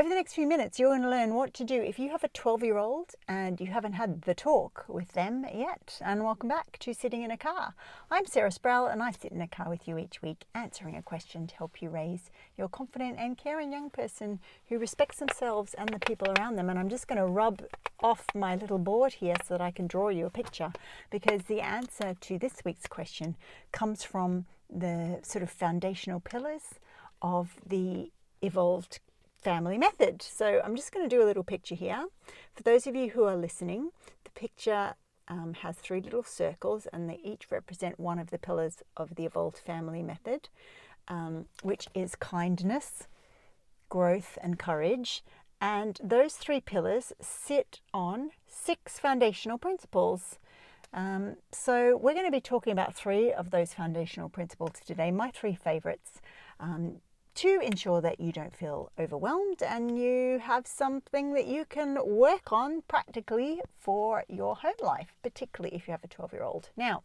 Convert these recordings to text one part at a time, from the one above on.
Over the next few minutes, you're going to learn what to do if you have a 12-year-old and you haven't had the talk with them yet. And welcome back to Sitting in a Car. I'm Sarah Sproul and I sit in a car with you each week answering a question to help you raise your confident and caring young person who respects themselves and the people around them. And I'm just going to rub off my little board here so that I can draw you a picture, because the answer to this week's question comes from the sort of foundational pillars of the evolved family method. So I'm just going to do a little picture here. For those of you who are listening, the picture has three little circles and they each represent one of the pillars of the evolved family method, which is kindness, growth and courage. And those three pillars sit on 6 foundational principles. So we're going to be talking about 3 of those foundational principles today, my 3 favorites, to ensure that you don't feel overwhelmed and you have something that you can work on practically for your home life, particularly if you have a 12-year-old. Now,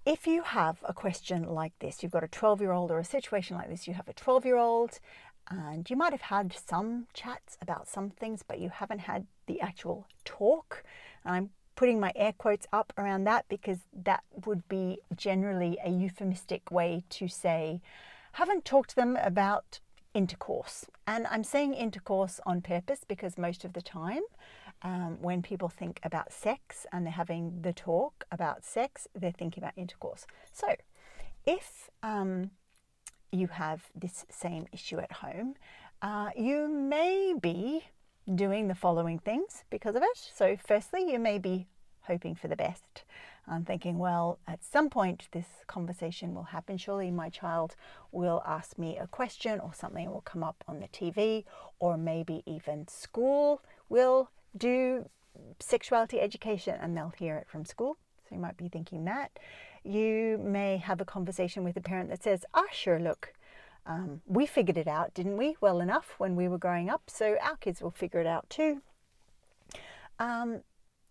if you have a question like this, you've got a 12-year-old or a situation like this, you have a 12-year-old and you might have had some chats about some things, but you haven't had the actual talk. I'm putting my air quotes up around that because that would be generally a euphemistic way to say haven't talked to them about intercourse. And I'm saying intercourse on purpose because most of the time when people think about sex and they're having the talk about sex, they're thinking about intercourse. So if you have this same issue at home, you may be doing the following things because of it. So firstly, you may be hoping for the best. I'm thinking, well, at some point this conversation will happen. Surely my child will ask me a question or something will come up on the TV, or maybe even school will do sexuality education and they'll hear it from school. So you might be thinking that. You may have a conversation with a parent that says, sure, look, we figured it out, didn't we? Well enough when we were growing up, so our kids will figure it out too.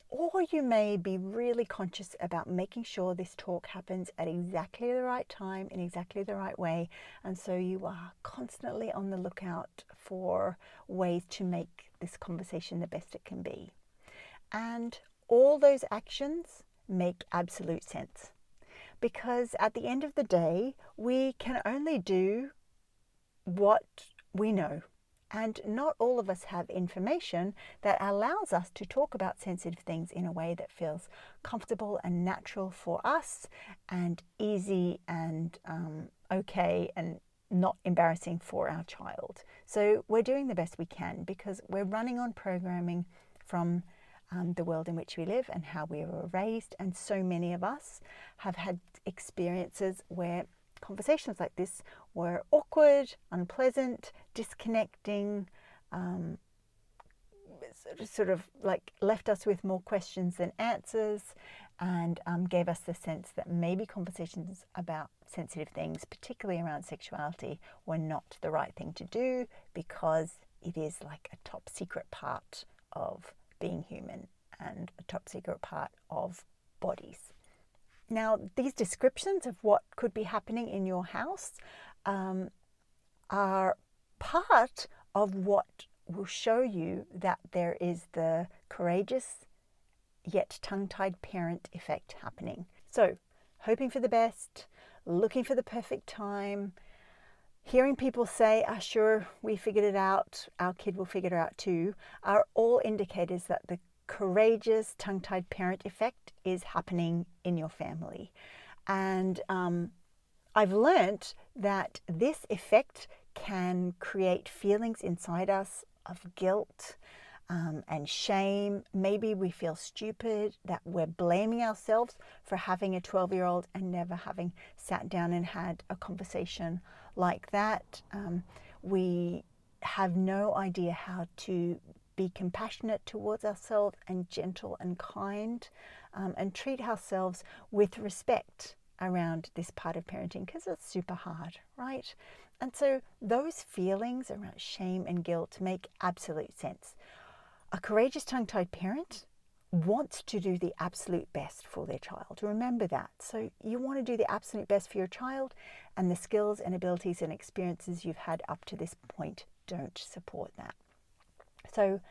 Or you may be really conscious about making sure this talk happens at exactly the right time, in exactly the right way. And so you are constantly on the lookout for ways to make this conversation the best it can be. And all those actions make absolute sense. Because at the end of the day, we can only do what we know. And not all of us have information that allows us to talk about sensitive things in a way that feels comfortable and natural for us and easy and okay and not embarrassing for our child. So we're doing the best we can because we're running on programming from the world in which we live and how we were raised. And so many of us have had experiences where conversations like this were awkward, unpleasant, disconnecting, sort of like left us with more questions than answers, and gave us the sense that maybe conversations about sensitive things, particularly around sexuality, were not the right thing to do because it is like a top secret part of being human and a top secret part of bodies. Now, these descriptions of what could be happening in your house are part of what will show you that there is the courageous yet tongue-tied parent effect happening. So, hoping for the best, looking for the perfect time, hearing people say, sure, we figured it out, our kid will figure it out too, are all indicators that the courageous tongue-tied parent effect is happening in your family. And I've learnt that this effect can create feelings inside us of guilt and shame. Maybe we feel stupid, that we're blaming ourselves for having a 12-year-old and never having sat down and had a conversation like that. We have no idea how to be compassionate towards ourselves and gentle and kind, and treat ourselves with respect around this part of parenting because it's super hard, right? And so those feelings around shame and guilt make absolute sense. A courageous tongue-tied parent wants to do the absolute best for their child. Remember that. So you want to do the absolute best for your child, and the skills and abilities and experiences you've had up to this point don't support that. So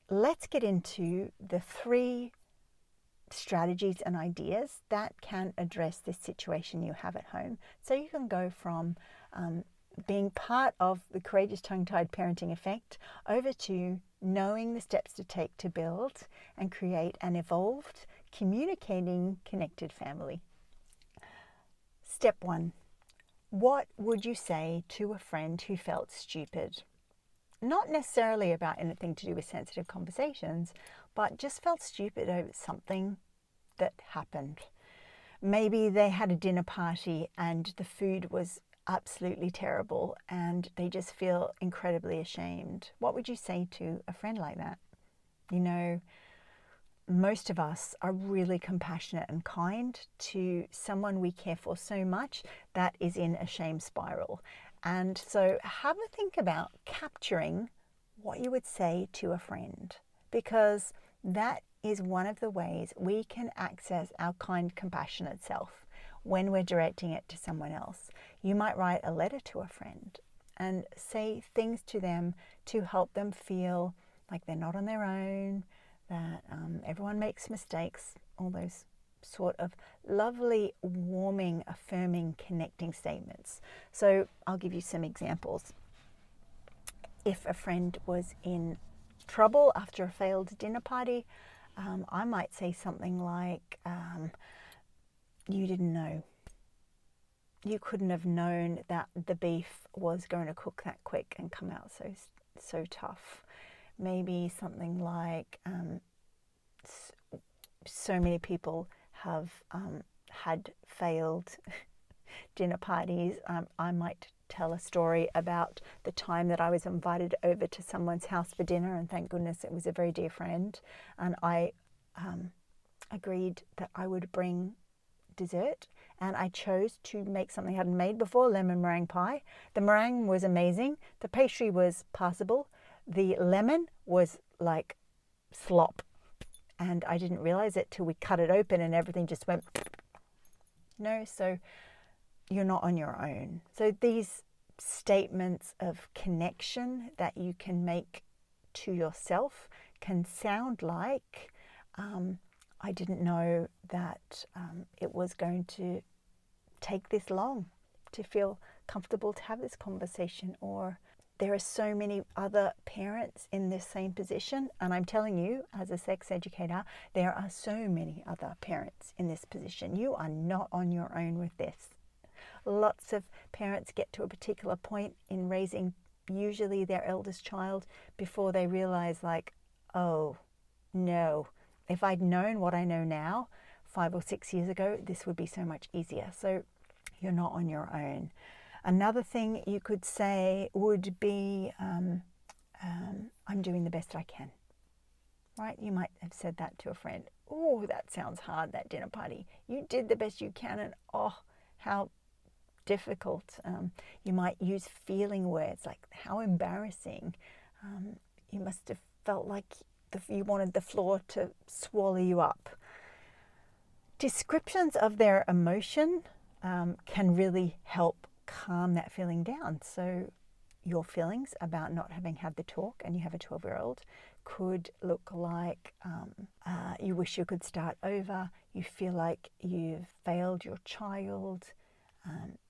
let's get into the 3 strategies and ideas that can address this situation you have at home. So you can go from being part of the courageous tongue-tied parenting effect over to knowing the steps to take to build and create an evolved, communicating, connected family. Step 1. What would you say to a friend who felt stupid? Not necessarily about anything to do with sensitive conversations, but just felt stupid over something that happened. Maybe they had a dinner party and the food was absolutely terrible and they just feel incredibly ashamed. What would you say to a friend like that? You know, most of us are really compassionate and kind to someone we care for so much that is in a shame spiral. And so have a think about capturing what you would say to a friend, because that is one of the ways we can access our kind, compassionate self when we're directing it to someone else. You might write a letter to a friend and say things to them to help them feel like they're not on their own, that everyone makes mistakes, all those sort of lovely, warming, affirming, connecting statements. So I'll give you some examples. If a friend was in trouble after a failed dinner party, I might say something like, you didn't know. You couldn't have known that the beef was going to cook that quick and come out so tough. Maybe something like, so many people have had failed dinner parties. I might tell a story about the time that I was invited over to someone's house for dinner, and thank goodness it was a very dear friend, and I agreed that I would bring dessert, and I chose to make something I hadn't made before, lemon meringue pie. The meringue was amazing, the pastry was passable, the lemon was like slop, and I didn't realize it till we cut it open and everything just went so you're not on your own. So these statements of connection that you can make to yourself can sound like, I didn't know that it was going to take this long to feel comfortable to have this conversation, or there are so many other parents in this same position, and I'm telling you, as a sex educator, there are so many other parents in this position. You are not on your own with this. Lots of parents get to a particular point in raising usually their eldest child before they realize, like, oh no, if I'd known what I know now 5 or 6 years ago, this would be so much easier. So you're not on your own. Another thing you could say would be, I'm doing the best I can, right? You might have said that to a friend. Oh, that sounds hard, that dinner party. You did the best you can, and oh, how difficult. You might use feeling words like, how embarrassing. You must have felt like you wanted the floor to swallow you up. Descriptions of their emotion can really help calm that feeling down. So your feelings about not having had the talk, and you have a 12-year-old, could look like you wish you could start over, you feel like you've failed your child,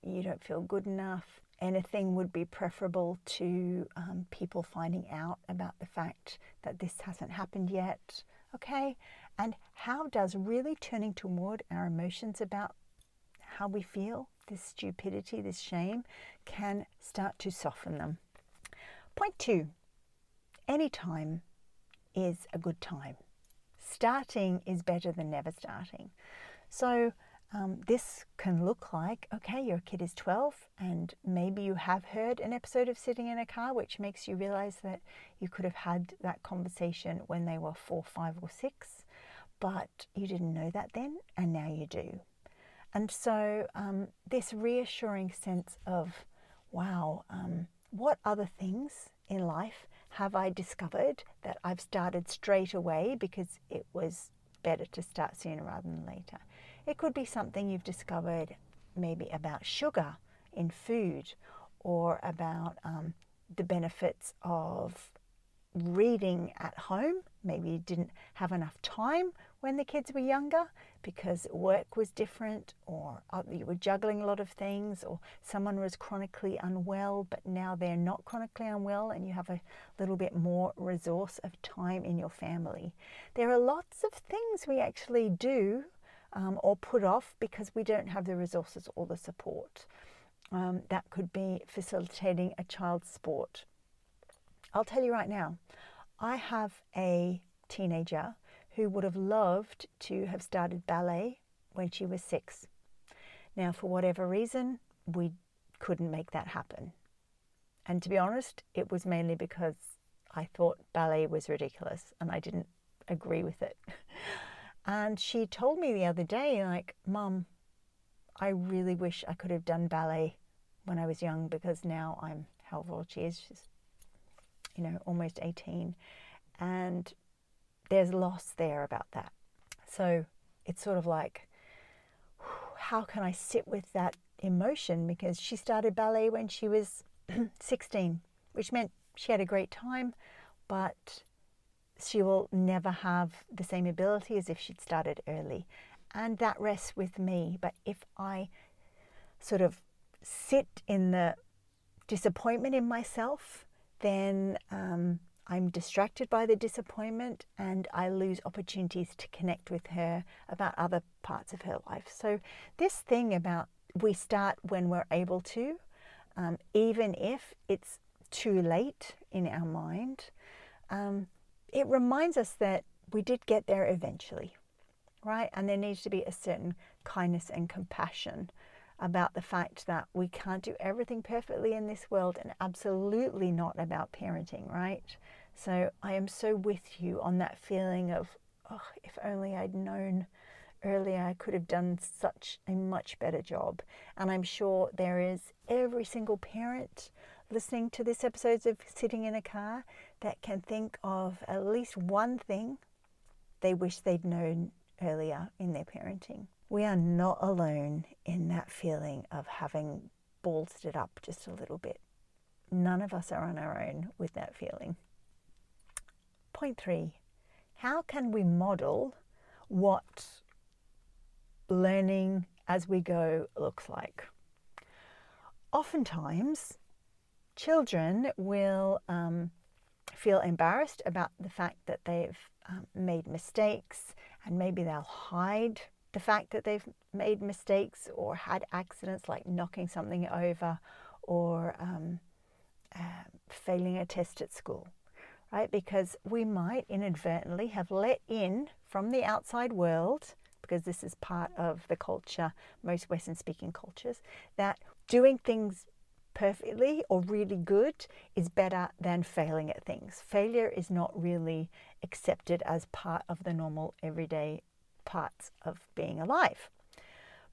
you don't feel good enough. Anything would be preferable to people finding out about the fact that this hasn't happened yet. Okay? And how does really turning toward our emotions about how we feel, this stupidity, this shame, can start to soften them. Point 2, any time is a good time. Starting is better than never starting. So this can look like, okay, your kid is 12 and maybe you have heard an episode of Sitting in a Car, which makes you realize that you could have had that conversation when they were 4, 5 or 6, but you didn't know that then, and now you do. And so this reassuring sense of, wow, what other things in life have I discovered that I've started straight away because it was better to start sooner rather than later. It could be something you've discovered maybe about sugar in food, or about the benefits of reading at home. Maybe you didn't have enough time when the kids were younger because work was different, or you were juggling a lot of things, or someone was chronically unwell, but now they're not chronically unwell and you have a little bit more resource of time in your family. There are lots of things we actually do or put off because we don't have the resources or the support. That could be facilitating a child's sport. I'll tell you right now, I have a teenager who would have loved to have started ballet when she was 6. Now, for whatever reason, we couldn't make that happen. And to be honest, it was mainly because I thought ballet was ridiculous and I didn't agree with it. And she told me the other day, like, Mum, I really wish I could have done ballet when I was young, because now I'm, how old she is, she's, almost 18. And there's loss there about that. So it's sort of like, how can I sit with that emotion? Because she started ballet when she was 16, which meant she had a great time, but she will never have the same ability as if she'd started early. And that rests with me. But if I sort of sit in the disappointment in myself, then I'm distracted by the disappointment and I lose opportunities to connect with her about other parts of her life. So this thing about we start when we're able to, even if it's too late in our mind, it reminds us that we did get there eventually, right? And there needs to be a certain kindness and compassion about the fact that we can't do everything perfectly in this world, and absolutely not about parenting, right? So I am so with you on that feeling of, oh, if only I'd known earlier, I could have done such a much better job. And I'm sure there is every single parent listening to this episode of Sitting in a Car that can think of at least one thing they wish they'd known earlier in their parenting. We are not alone in that feeling of having ballsed it up just a little bit. None of us are on our own with that feeling. Point 3, how can we model what learning as we go looks like? Oftentimes, children will feel embarrassed about the fact that they've made mistakes, and maybe they'll hide the fact that they've made mistakes or had accidents like knocking something over or failing a test at school, right? Because we might inadvertently have let in from the outside world, because this is part of the culture, most Western speaking cultures, that doing things perfectly or really good is better than failing at things. Failure is not really accepted as part of the normal everyday parts of being alive.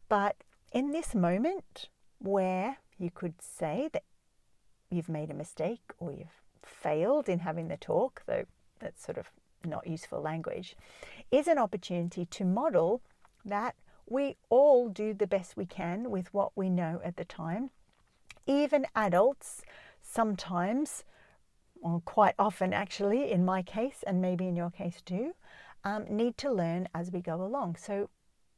But in this moment where you could say that you've made a mistake or you've failed in having the talk, though that's sort of not useful language, is an opportunity to model that we all do the best we can with what we know at the time. Even adults sometimes, or quite often actually, in my case, and maybe in your case too, need to learn as we go along. So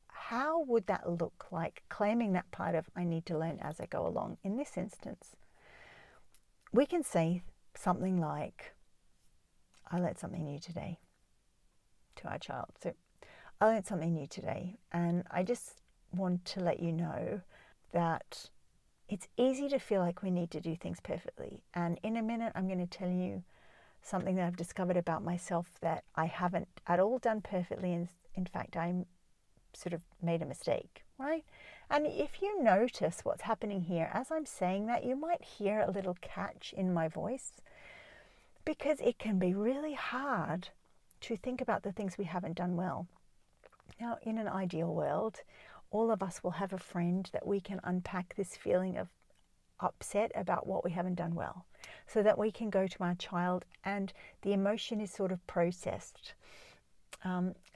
how would that look like, claiming that part of I need to learn as I go along? In this instance, we can say something like, I learned something new today to our child. So I learned something new today, and I just want to let you know that it's easy to feel like we need to do things perfectly. And in a minute, I'm going to tell you something that I've discovered about myself that I haven't at all done perfectly. And in fact, I'm sort of made a mistake, right? And if you notice what's happening here, as I'm saying that, you might hear a little catch in my voice, because it can be really hard to think about the things we haven't done well. Now, in an ideal world, all of us will have a friend that we can unpack this feeling of upset about what we haven't done well, so that we can go to our child and the emotion is sort of processed.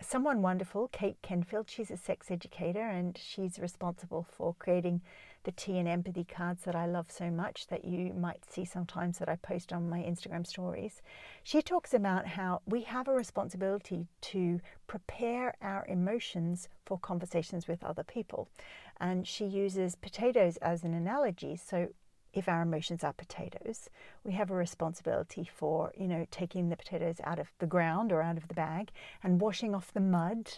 Someone wonderful, Kate Kenfield, she's a sex educator and she's responsible for creating the tea and empathy cards that I love so much that you might see sometimes that I post on my Instagram stories. She talks about how we have a responsibility to prepare our emotions for conversations with other people. And she uses potatoes as an analogy. So if our emotions are potatoes, we have a responsibility for, taking the potatoes out of the ground or out of the bag and washing off the mud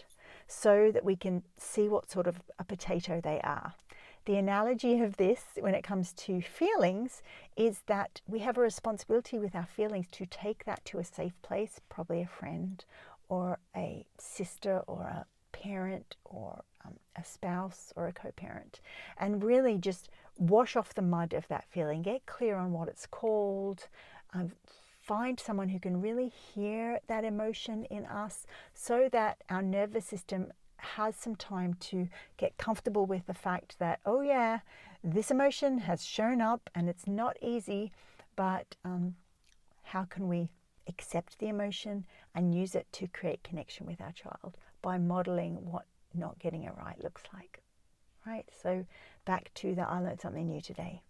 so that we can see what sort of a potato they are. The analogy of this when it comes to feelings is that we have a responsibility with our feelings to take that to a safe place, probably a friend or a sister or a parent or a spouse or a co-parent, and really just wash off the mud of that feeling, get clear on what it's called, find someone who can really hear that emotion in us so that our nervous system has some time to get comfortable with the fact that, oh yeah, this emotion has shown up and it's not easy, but how can we accept the emotion and use it to create connection with our child by modeling what not getting it right looks like, right? So back to the I learned something new today.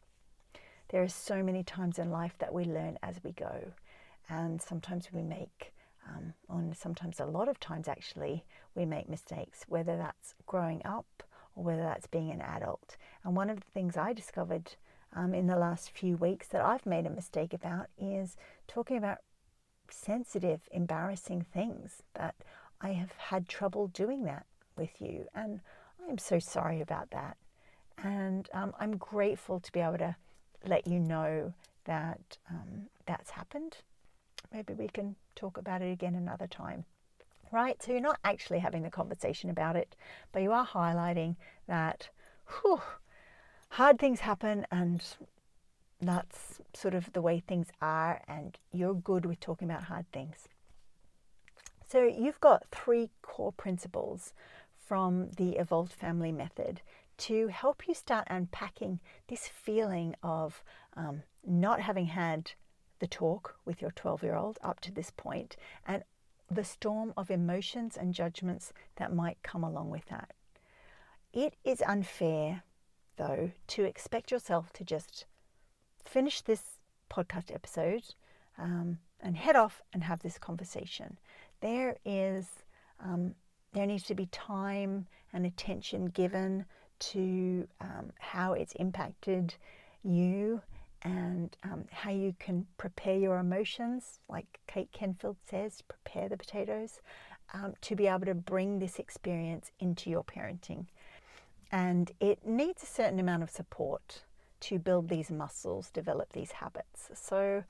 There are so many times in life that we learn as we go, and sometimes we make sometimes a lot of times actually we make mistakes, whether that's growing up or whether that's being an adult. And one of the things I discovered in the last few weeks that I've made a mistake about is talking about sensitive, embarrassing things, that I have had trouble doing that with you, and I'm so sorry about that. And I'm grateful to be able to let you know that that's happened. Maybe we can talk about it again another time, right? So you're not actually having the conversation about it, but you are highlighting that hard things happen, and that's sort of the way things are, and you're good with talking about hard things. So you've got 3 core principles from the Evolved Family Method to help you start unpacking this feeling of not having had the talk with your 12-year-old up to this point, and the storm of emotions and judgments that might come along with that. It is unfair, though, to expect yourself to just finish this podcast episode and head off and have this conversation. There needs to be time and attention given to how it's impacted you, and how you can prepare your emotions, like Kate Kenfield says, prepare the potatoes, to be able to bring this experience into your parenting. And it needs a certain amount of support to build these muscles, develop these habits. So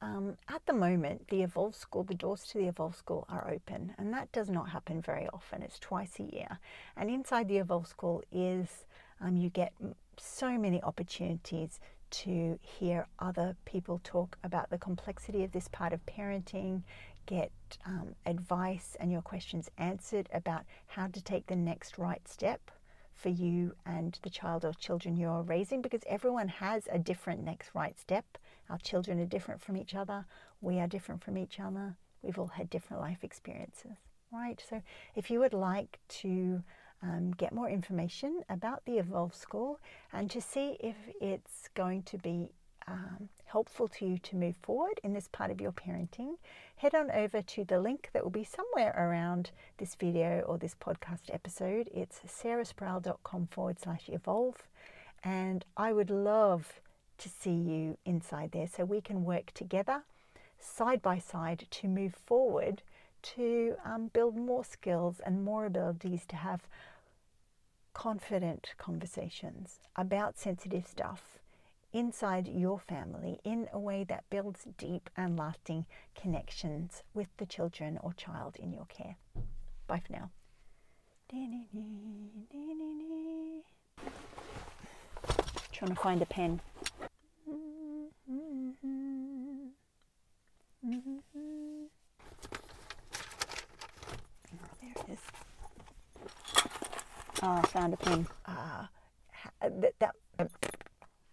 at the moment, the Evolve School, the doors to the Evolve School are open, and that does not happen very often. It's twice a year. And inside the Evolve School is, you get so many opportunities to hear other people talk about the complexity of this part of parenting, get advice and your questions answered about how to take the next right step for you and the child or children you're raising, because everyone has a different next right step. Our children are different from each other. We are different from each other. We've all had different life experiences, right? So if you would like to get more information about the Evolve School and to see if it's going to be helpful to you to move forward in this part of your parenting, head on over to the link that will be somewhere around this video or this podcast episode. It's sarahsproul.com/evolve, and I would love to see you inside there so we can work together side by side to move forward to build more skills and more abilities to have confident conversations about sensitive stuff inside your family in a way that builds deep and lasting connections with the children or child in your care. Bye for now. Trying to find a pen. There it is. Oh, I found a pen.